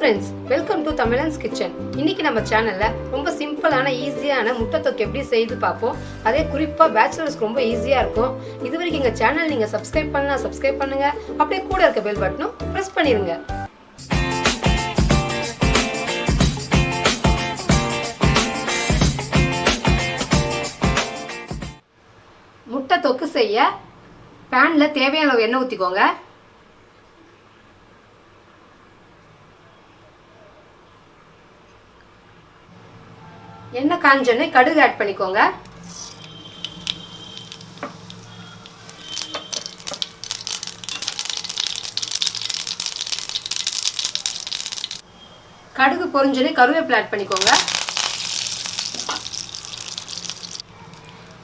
Friends, welcome to Tamizhans kitchen. இன்னைக்கு நம்ம சேனல்ல ரொம்ப சிம்பிளான ஈஸியான முட்டை தொக்கு எப்படி செய்து பார்ப்போம். அதே குறிப்பா பேச்சுலர்ஸ்க்கு ரொம்ப ஈஸியா இருக்கும். இதுவரைக்கும் எங்க சேனல் நீங்க சப்ஸ்கிரைப் பண்ணா சப்ஸ்கிரைப் பண்ணுங்க. அப்படியே கூட இருக்க பெல் பட்டனும் பிரஸ் பண்ணிருங்க. முட்டை தொக்கு செய்ய பேன்ல தேவையான அளவு எண்ணெய் ஊற்றிக்கோங்க. எண்ணெய் காஞ்சோடனே கடுகு ஆட் பண்ணிக்கோங்க. கடுகு பொரிஞ்சோடனே கருவேப்பிலை ஆட் பண்ணிக்கோங்க.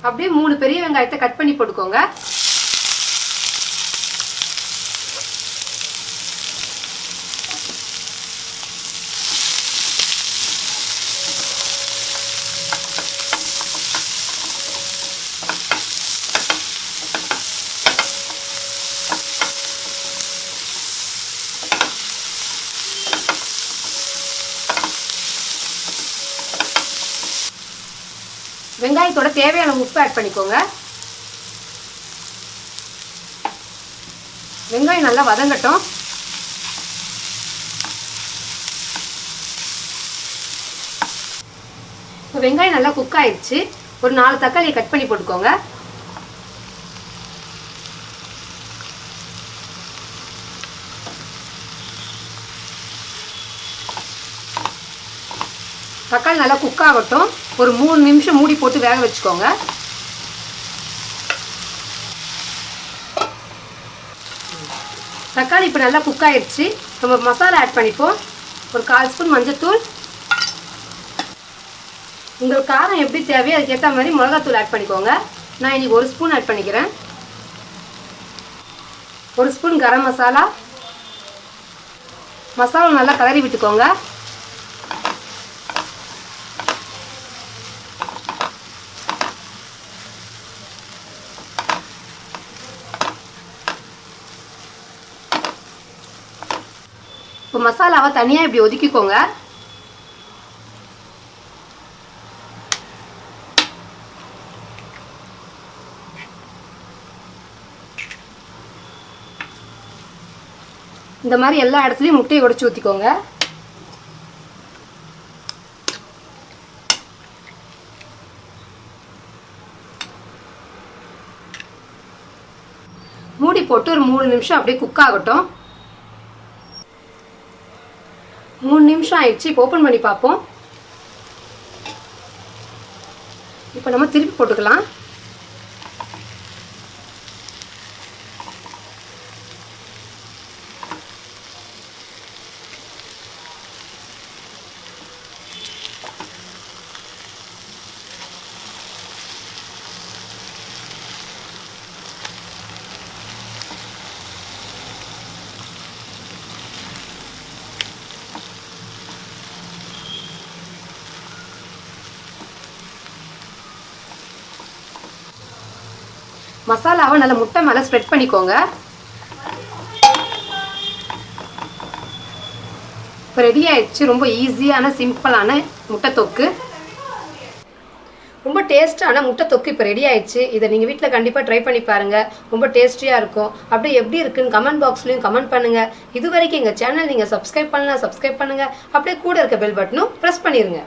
அப்படியே 3 பெரிய வெங்காயத்தை கட் பண்ணி போட்டுக்கோங்க. வெங்காயத்தோட தேவையான உப்பு ஆட் பண்ணிக்கோங்க. வெங்காயம் நல்லா வதங்கட்டும். வெங்காயம் நல்லா குக் ஆயிடுச்சு. ஒரு 4 தக்காளியை கட் பண்ணி போட்டுக்கோங்க. தக்காளி நல்லா குக் ஆகட்டும். ஒரு 3 நிமிஷம் மூடி போட்டு வேக வச்சுக்கோங்க. தக்காளி இப்போ நல்லா குக் ஆயிடுச்சு. நம்ம மசாலா ஆட் பண்ணிப்போம். ஒரு 1/4 ஸ்பூன் மஞ்சள்தூள். உங்களுக்கு காரம் எப்படி தேவையோ அதுக்கேற்ற மாதிரி மிளகாத்தூள் ஆட் பண்ணிக்கோங்க. நான் இன்னைக்கு 1 ஸ்பூன் ஆட் பண்ணிக்கிறேன். 1 ஸ்பூன் கரம் மசாலா. மசாலா நல்லா கலரி விட்டுக்கோங்க. இப்போ மசாலாவை தனியாக இப்படி ஒதுக்கிக்கோங்க. இந்த மாதிரி எல்லா இடத்துலையும் முட்டையை உடைச்சி ஊற்றிக்கோங்க. மூடி போட்டு ஒரு 3 நிமிஷம் அப்படியே குக் ஆகட்டும். 3 நிமிஷம் ஆயிடுச்சு. இப்போ ஓப்பன் பண்ணி பார்ப்போம். இப்போ நம்ம திருப்பி போட்டுக்கலாம். மசாலாவை நல்லா முட்டை மேலே ஸ்ப்ரெட் பண்ணிக்கோங்க. இப்போ ரெடி ஆயிடுச்சு. ரொம்ப ஈஸியான சிம்பிளான முட்டை தொக்கு. ரொம்ப டேஸ்டான முட்டை தொக்கு இப்போ ரெடி ஆயிடுச்சு. இதை நீங்கள் வீட்டில் கண்டிப்பாக ட்ரை பண்ணி பாருங்கள். ரொம்ப டேஸ்டியாக இருக்கும். அப்படியே எப்படி இருக்குன்னு கமெண்ட் பாக்ஸ்லையும் கமெண்ட் பண்ணுங்கள். இது வரைக்கும் எங்கள் சேனல் நீங்கள் சப்ஸ்கிரைப் பண்ணலாம் சப்ஸ்கிரைப் பண்ணுங்கள். அப்படியே கூட இருக்க பெல் பட்டனும் ப்ரெஸ் பண்ணிடுங்க.